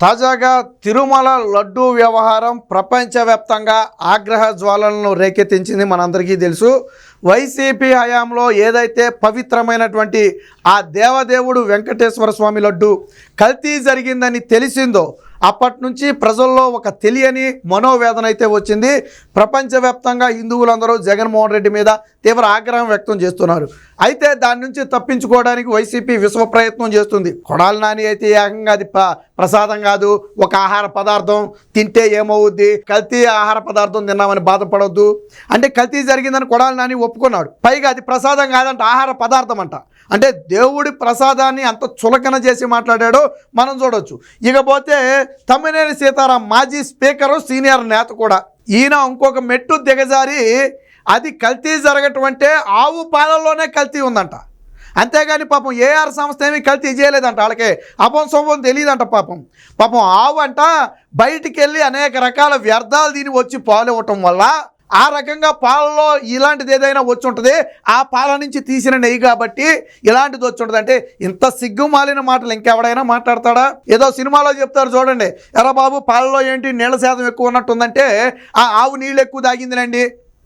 తాజాగా తిరుమల లడ్డూ వ్యవహారం ప్రపంచవ్యాప్తంగా ఆగ్రహ జ్వాలలను రేకెత్తించింది. మనందరికీ తెలుసు, వైసీపీ హయాంలో ఏదైతే పవిత్రమైనటువంటి ఆ దేవదేవుడు వెంకటేశ్వర స్వామి లడ్డు కల్తీ జరిగిందని తెలిసిందో అప్పటి నుంచి ప్రజల్లో ఒక తెలియని మనోవేదన అయితే వచ్చింది. ప్రపంచవ్యాప్తంగా హిందువులందరూ జగన్మోహన్ రెడ్డి మీద తీవ్ర ఆగ్రహం వ్యక్తం చేస్తున్నారు. అయితే దాని నుంచి తప్పించుకోవడానికి వైసీపీ విశ్వ ప్రయత్నం చేస్తుంది. కొడాలి నాని అయితే ఏకంగా అది ప్రసాదం కాదు, ఒక ఆహార పదార్థం, తింటే ఏమవుద్ది, కల్తీ ఆహార పదార్థం తిన్నామని బాధపడొద్దు అంటే కల్తీ జరిగిందని కొడాలి నాని ఒప్పుకున్నాడు. పైగా అది ప్రసాదం కాదంట, ఆహార పదార్థం అంట. అంటే దేవుడి ప్రసాదాన్ని అంత చులకన చేసి మాట్లాడాడో మనం చూడవచ్చు. ఇకపోతే తమ్మినేని సీతారాం మాజీ స్పీకరు, సీనియర్ నేత కూడా, ఈయన ఇంకొక మెట్టు దిగజారి అది కల్తీ జరగటం అంటే ఆవు పాలల్లోనే కల్తీ ఉందంట. అంతేగాని పాపం ఏఆర్ సంస్థ ఏమీ కల్తీ చేయలేదంట. వాళ్ళకి అపం సొంపం తెలియదంట. పాపం ఆవు అంట బయటికి వెళ్ళి అనేక రకాల వ్యర్థాలు దీని వచ్చి పాలు ఇవ్వటం వల్ల ఆ రకంగా పాలలో ఇలాంటిది ఏదైనా వచ్చి ఉంటుంది, ఆ పాల నుంచి తీసిన నెయ్యి కాబట్టి ఇలాంటిది వచ్చి ఉంటుంది. అంటే ఇంత సిగ్గుమాలిన మాటలు ఇంకెవడైనా మాట్లాడతాడా? ఏదో సినిమాలో చెప్తారు చూడండి, ఎరా బాబు పాలలో ఏంటి నీళ్ళ శాతం ఎక్కువ ఉన్నట్టుందంటే ఆ ఆవు నీళ్ళు ఎక్కువ తాగిందిలేండి,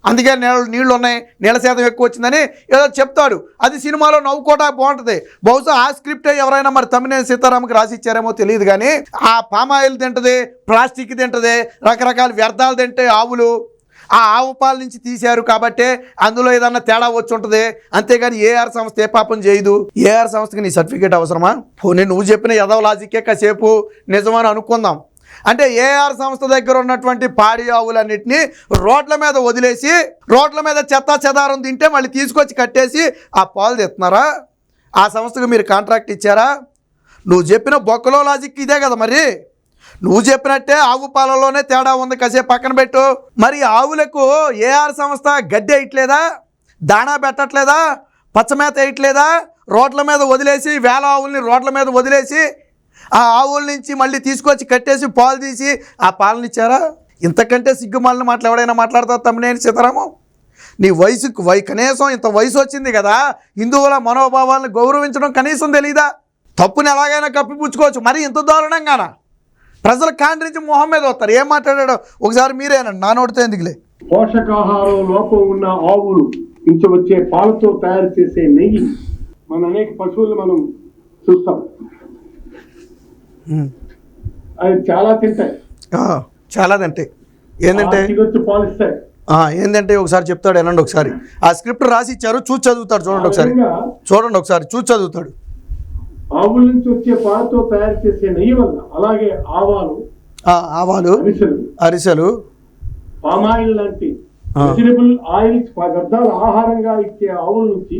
అందుకే నీళ్ళు ఉన్నాయి, నీళ్ళ శాతం ఎక్కువ వచ్చిందని ఏదో చెప్తాడు. అది సినిమాలో నవ్వుకోవడానికి బాగుంటుంది. బహుశా ఆ స్క్రిప్టే ఎవరైనా మరి తమ్మినేని సీతారాంకి రాసి ఇచ్చారేమో తెలియదు. కానీ ఆ పామాయిల్ తింటది, ప్లాస్టిక్ తింటది, రకరకాల వ్యర్థాలు తింటే ఆవులు ఆ ఆవు పాల నుంచి తీశారు కాబట్టి అందులో ఏదన్నా తేడా వచ్చి ఉంటుంది. అంతేగాని ఏఆర్ సంస్థ ఏ పాపం చేయదు. ఏఆర్ సంస్థకి నీ సర్టిఫికేట్ అవసరమా? పోనీ నువ్వు చెప్పిన యదవ లాజిక్కే కాసేపు నిజమని అనుకుందాం. అంటే ఏఆర్ సంస్థ దగ్గర ఉన్నటువంటి పాడి ఆవులన్నింటినీ రోడ్ల మీద వదిలేసి రోడ్ల మీద చెత్తా చెదారం తింటే మళ్ళీ తీసుకొచ్చి కట్టేసి ఆ పాలు తెస్తున్నారా? ఆ సంస్థకు మీరు కాంట్రాక్ట్ ఇచ్చారా? నువ్వు చెప్పిన బొక్కలో లాజిక్ ఇదే కదా. మరి నువ్వు చెప్పినట్టే ఆవు పాలలోనే తేడా ఉంది, కాసేపు పక్కన పెట్టు. మరి ఆవులకు ఏఆర్ సంస్థ గడ్డి వేయట్లేదా, దాణా పెట్టట్లేదా, పచ్చమేత వేయట్లేదా? రోడ్ల మీద వదిలేసి వేల ఆవుల్ని రోడ్ల మీద వదిలేసి ఆ ఆవుల నుంచి మళ్ళీ తీసుకొచ్చి కట్టేసి పాలు తీసి ఆ పాలనిచ్చారా? ఇంతకంటే సిగ్గుమాలిన మాటలు ఎవడైనా మాట్లాడతారు తమ్మినేని సీతారామం? నీ వయసుకు కనీసం ఇంత వయసు వచ్చింది కదా, హిందువుల మనోభావాలను గౌరవించడం కనీసం తెలీదా? తప్పుని ఎలాగైనా కప్పిపుచ్చుకోవచ్చు, మరి ఇంత దారుణంగానా? ప్రజలు కాండ్రించి మొహం మీద వస్తారు. ఏం మాట్లాడాడో ఒకసారి మీరేనండి, నా నోటితో ఎందుకులే. పోషకాహారం లోపం ఉన్న ఆవులు నుంచి వచ్చే పాలతో తయారు చేసే నెయ్యి మన అనేక పశువులు మనం చూస్తాం, అవి చాలా తింటాయి. చాలా తింటాయి. ఏంటంటే పాలు ఇస్తాయి. ఏంటంటే ఒకసారి చెప్తాడు, ఏనండి ఒకసారి. ఆ స్క్రిప్ట్ రాసి ఇచ్చారు, చూసి చదువుతాడు. చూడండి ఒకసారి చూసి చదువుతాడు. ఆవుల నుంచి వచ్చే పాలతో తయారు చేసే నెయ్యి వల్ల, అలాగే ఆవాలు, అరిసెలు, పామాయిల్ లాంటి వెజిటబుల్ ఆయిల్స్ వ్యర్థాలు ఆహారంగా ఇచ్చే ఆవుల నుంచి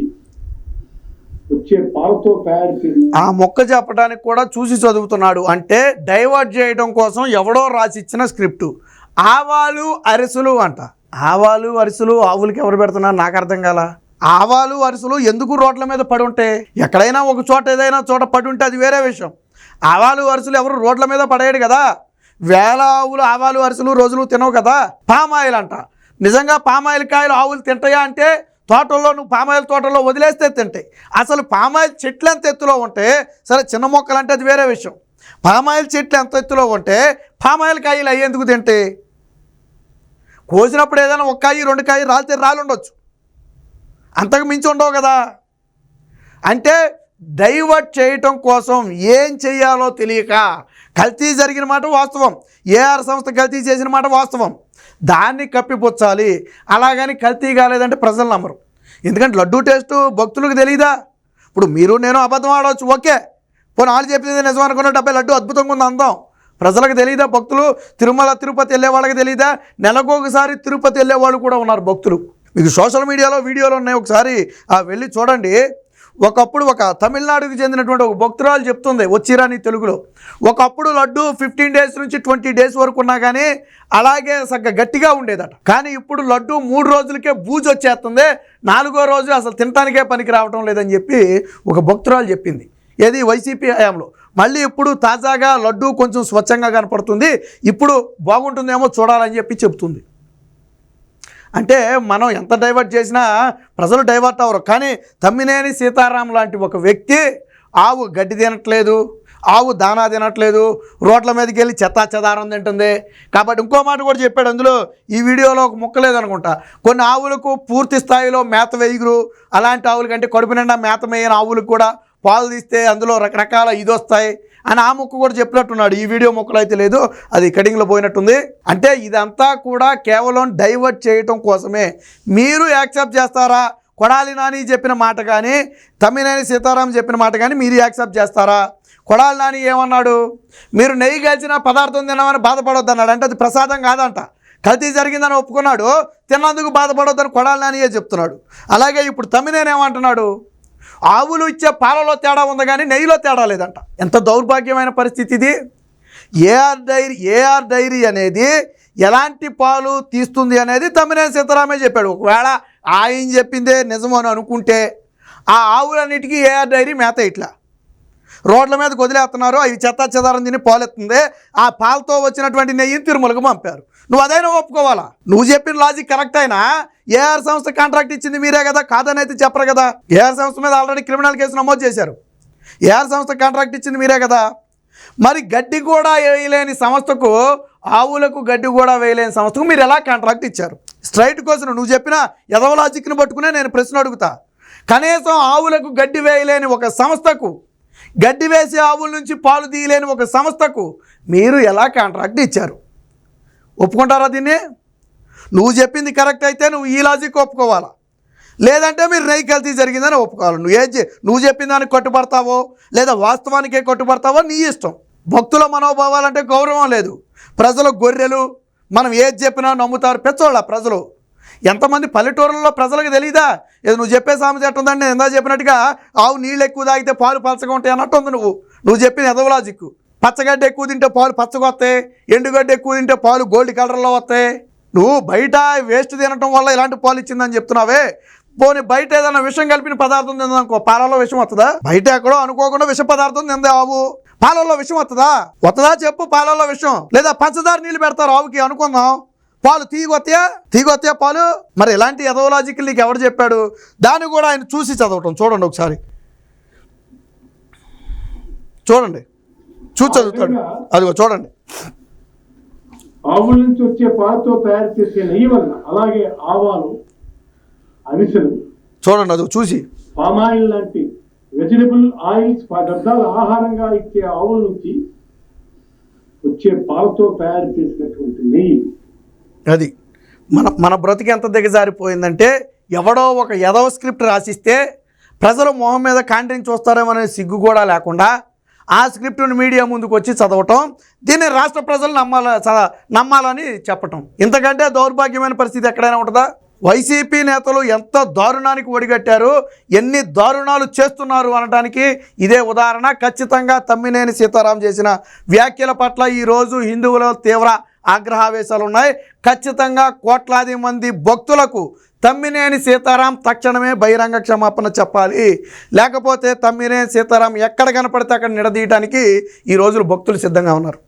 వచ్చే పాలతో తయారు చేసి ఆ మొక్క చెప్పడానికి కూడా చూసి చదువుతున్నాడు. అంటే డైవర్ట్ చేయడం కోసం ఎవడో రాసిచ్చిన స్క్రిప్ట్. ఆవాలు అరిసెలు అంట. ఆవాలు అరిసెలు ఆవులకి ఎవరు పెడుతున్నారు నాకు అర్థం కాల. ఆవాలు అరిసెలు ఎందుకు రోడ్ల మీద పడి ఉంటాయి? ఎక్కడైనా ఒక చోట ఏదైనా చోట పడి ఉంటే అది వేరే విషయం. ఆవాలు అరిసెలు ఎవరు రోడ్ల మీద పడేయడు కదా. వేల ఆవులు ఆవాలు అరిసెలు రోజులు తినవు కదా. పామాయిల్ అంట. నిజంగా పామాయిల్ కాయలు ఆవులు తింటాయా అంటే తోటల్లో నువ్వు పామాయిల్ తోటలో వదిలేస్తే తింటాయి. అసలు పామాయిల్ చెట్లు ఎంత ఎత్తులో ఉంటే సరే, చిన్న మొక్కలు అంటే అది వేరే విషయం. పామాయిల్ చెట్లు ఎంత ఎత్తులో ఉంటే పామాయిల్ కాయలు అయ్యేందుకు తింటాయి? కోసినప్పుడు ఏదైనా ఒక కాయ రెండు కాయ రాలితే రాళ్ళు ఉండొచ్చు, అంతకు మించి ఉండవు కదా. అంటే డైవర్ట్ చేయటం కోసం ఏం చేయాలో తెలియక కల్తీ జరిగిన మాట వాస్తవం, ఏఆర్ సంస్థ కల్తీ చేసిన మాట వాస్తవం. దాన్ని కప్పిపుచ్చాలి. అలాగని కల్తీ కాలేదంటే ప్రజలు నమ్మరు. ఎందుకంటే లడ్డూ టేస్టు భక్తులకు తెలియదా? ఇప్పుడు మీరు నేను అబద్ధం ఆడవచ్చు, ఓకే, పోనీ వాళ్ళు చెప్పింది నిజం అనుకున్న 70 లడ్డు అద్భుతంగా ఉంది అందాం. ప్రజలకు తెలియదా? భక్తులు తిరుమల తిరుపతి వెళ్ళే వాళ్ళకి తెలియదా? నెలకొకసారి తిరుపతి వెళ్ళే వాళ్ళు కూడా ఉన్నారు భక్తులు. మీకు సోషల్ మీడియాలో వీడియోలు ఉన్నాయి, ఒకసారి వెళ్ళి చూడండి. ఒకప్పుడు ఒక తమిళనాడుకి చెందినటువంటి ఒక భక్తురాలు చెప్తుంది వచ్చిరాని తెలుగులో, ఒకప్పుడు లడ్డు 15 డేస్ నుంచి 20 డేస్ వరకు ఉన్నా కానీ అలాగే గట్టిగా ఉండేదట. కానీ ఇప్పుడు లడ్డు 3 రోజులకే బూజు వచ్చేస్తుంది, 4వ రోజు అసలు తినటానికే పనికి రావటం లేదని చెప్పి ఒక భక్తురాలు చెప్పింది. ఏది వైసీపీ హయాంలో. మళ్ళీ ఇప్పుడు తాజాగా లడ్డు కొంచెం స్వచ్ఛంగా కనపడుతుంది, ఇప్పుడు బాగుంటుందేమో చూడాలని చెప్పి చెప్తుంది. అంటే మనం ఎంత డైవర్ట్ చేసినా ప్రజలు డైవర్ట్ అవ్వరు. కానీ తమ్మినేని సీతారాం లాంటి ఒక వ్యక్తి ఆవు గడ్డి తినట్లేదు, ఆవు దానా తినట్లేదు, రోడ్ల మీదకి వెళ్ళి చెత్తా చెదారం తింటుంది. కాబట్టి ఇంకో మాట కూడా చెప్పాడు అందులో, ఈ వీడియోలో ఒక ముక్క లేదనుకుంటా, కొన్ని ఆవులకు పూర్తి స్థాయిలో మేత వేయరు, అలాంటి ఆవులకి అంటే కడుపు నిండా మేత వేయని ఆవులకు కూడా పాలు తీస్తే అందులో రకరకాల ఇది వస్తాయి అని ఆ ముక్క కూడా చెప్పినట్టున్నాడు. ఈ వీడియో ముక్కలు అయితే లేదు, అది కటింగ్లో పోయినట్టుంది. అంటే ఇదంతా కూడా కేవలం డైవర్ట్ చేయటం కోసమే. మీరు యాక్సెప్ట్ చేస్తారా? కొడాలి నాని చెప్పిన మాట కానీ తమ్మినేని సీతారాం చెప్పిన మాట కానీ మీరు యాక్సెప్ట్ చేస్తారా? కొడాలి నాని ఏమన్నాడు, మీరు నెయ్యి కలిసిన పదార్థం తినమని బాధపడొద్దు అన్నాడు. అంటే అది ప్రసాదం కాదంట, కల్తీ జరిగిందని ఒప్పుకున్నాడు, తిన్నందుకు బాధపడొద్దని కొడాలి నానియే చెప్తున్నాడు. అలాగే ఇప్పుడు తమ్మినేని ఏమంటున్నాడు, ఆవులు ఇచ్చే పాలలో తేడా ఉంది కానీ నెయ్యిలో తేడా లేదంట. ఎంత దౌర్భాగ్యమైన పరిస్థితి ఇది. ఏఆర్ డైరీ అనేది ఎలాంటి పాలు తీస్తుంది అనేది తమ్మినేని సీతారామే చెప్పాడు. ఒకవేళ ఆయన చెప్పిందే నిజమని అనుకుంటే ఆ ఆవులన్నిటికీ ఏఆర్ డైరీ మేత ఇట్లా రోడ్ల మీద వదిలేస్తున్నారు, అవి చెత్త చెదారం తిని పాలెత్తుంది. ఆ పాలతో వచ్చినటువంటి నెయ్యిని తిరుమలకు పంపారు. నువ్వు అదైనా ఒప్పుకోవాలా? నువ్వు చెప్పిన లాజిక్ కరెక్ట్ అయినా ఏఆర్ సంస్థ కాంట్రాక్ట్ ఇచ్చింది మీరే కదా, కాదని అయితే చెప్పరు కదా. ఏఆర్ సంస్థ మీద ఆల్రెడీ క్రిమినల్ కేసు నమోదు చేశారు. ఏఆర్ సంస్థ కాంట్రాక్ట్ ఇచ్చింది మీరే కదా. మరి గడ్డి కూడా వేయలేని సంస్థకు, ఆవులకు గడ్డి కూడా వేయలేని సంస్థకు మీరు ఎలా కాంట్రాక్ట్ ఇచ్చారు? స్ట్రైట్ కోసం నువ్వు చెప్పిన ఎదవ లాజిక్ని పట్టుకునే నేను ప్రశ్న అడుగుతా. కనీసం ఆవులకు గడ్డి వేయలేని ఒక సంస్థకు, గడ్డి వేసి ఆవుల నుంచి పాలు తీయలేని ఒక సంస్థకు మీరు ఎలా కాంట్రాక్ట్ ఇచ్చారు? ఒప్పుకుంటారా దీన్ని? నువ్వు చెప్పింది కరెక్ట్ అయితే నువ్వు ఈ లాజిక్ ఒప్పుకోవాలా, లేదంటే మీరు నెయ్యి కల్తీ జరిగిందని ఒప్పుకోవాలి. నువ్వు చెప్పిన దానికి కట్టుబడతావో లేదా వాస్తవానికే కట్టుబడతావో నీ ఇష్టం. భక్తుల మనోభావాలంటే గౌరవం లేదు. ప్రజలు గొర్రెలు, మనం ఏది చెప్పినా నమ్ముతారు పెచ్చోళ్ళ ప్రజలు. ఎంతమంది పల్లెటూరులలో ప్రజలకు తెలియదా? ఏదో నువ్వు చెప్పే సామెత ఎట్టుందండి, నేను ఎందా చెప్పినట్టుగా ఆవు నీళ్ళు ఎక్కువ తాగితే పాలు పలచగా ఉంటాయి అన్నట్టు ఉంది నువ్వు చెప్పిన ఎదవ లాజిక్. పచ్చగడ్డ ఎక్కువ తింటే పాలు పచ్చగా వస్తాయి, ఎండుగడ్డ ఎక్కువ తింటే పాలు గోల్డ్ కలర్లో వస్తాయి. నువ్వు బయట వేస్ట్ తినటం వల్ల ఇలాంటి పాలు ఇచ్చిందని చెప్తున్నావే. పోనీ బయట ఏదైనా విషం కలిపిన పదార్థం తిందనుకో, పాలలో విషం వస్తుందా? బయట ఎక్కడో అనుకోకుండా విష పదార్థం తిందే ఆవు, పాలల్లో విషం వస్తుందా చెప్పు? పాలల్లో విషం లేదా పంచదార నీళ్ళు పెడతారు ఆవుకి అనుకుందాం, పాలు తీగొత్తాయా పాలు? మరి ఇలాంటి ఎదవలాజికల్ నీకు ఎవరు చెప్పాడు? దాన్ని కూడా ఆయన చూసి చదవటం చూడండి ఒకసారి, చూడండి, చూసి చదువుతాడు. అదిగో చూడండి. ఆవుల నుంచి వచ్చే పాలతో తయారు చేసే నెయ్యి వలన, అలాగే ఆవాలు, అవిసెలు, చూడండి అది చూసి, పామాయిల్ లాంటి వెజిటబుల్ ఆయిల్స్ పదార్థాలు ఆహారంగా ఇచ్చే ఆవుల నుంచి వచ్చే పాలతో తయారు చేసినటువంటి నెయ్యి. అది మన బ్రతికి ఎంత దిగజారిపోయిందంటే, ఎవడో ఒక ఎదవ స్క్రిప్ట్ రాసిస్తే ప్రజలు మొహం మీద కాంట్రీని చూస్తారేమో అనే సిగ్గు కూడా లేకుండా ఆ స్క్రిప్ట్ను మీడియా ముందుకు వచ్చి చదవటం, దీన్ని రాష్ట్ర ప్రజలు నమ్మాలని చెప్పటం. ఇంతకంటే దౌర్భాగ్యమైన పరిస్థితి ఎక్కడైనా ఉంటుందా? వైసీపీ నేతలు ఎంత దారుణానికి ఒడిగట్టారు, ఎన్ని దారుణాలు చేస్తున్నారు అనడానికి ఇదే ఉదాహరణ. ఖచ్చితంగా తమ్మినేని సీతారాం చేసిన వ్యాఖ్యల పట్ల ఈరోజు హిందువుల తీవ్ర ఆగ్రహావేశాలు ఉన్నాయి. ఖచ్చితంగా కోట్లాది మంది భక్తులకు తమ్మినేని సీతారాం తక్షణమే బహిరంగ క్షమాపణ చెప్పాలి. లేకపోతే తమ్మినేని సీతారాం ఎక్కడ కనపడితే అక్కడ నిలదీయడానికి ఈ రోజులు భక్తులు సిద్ధంగా ఉన్నారు.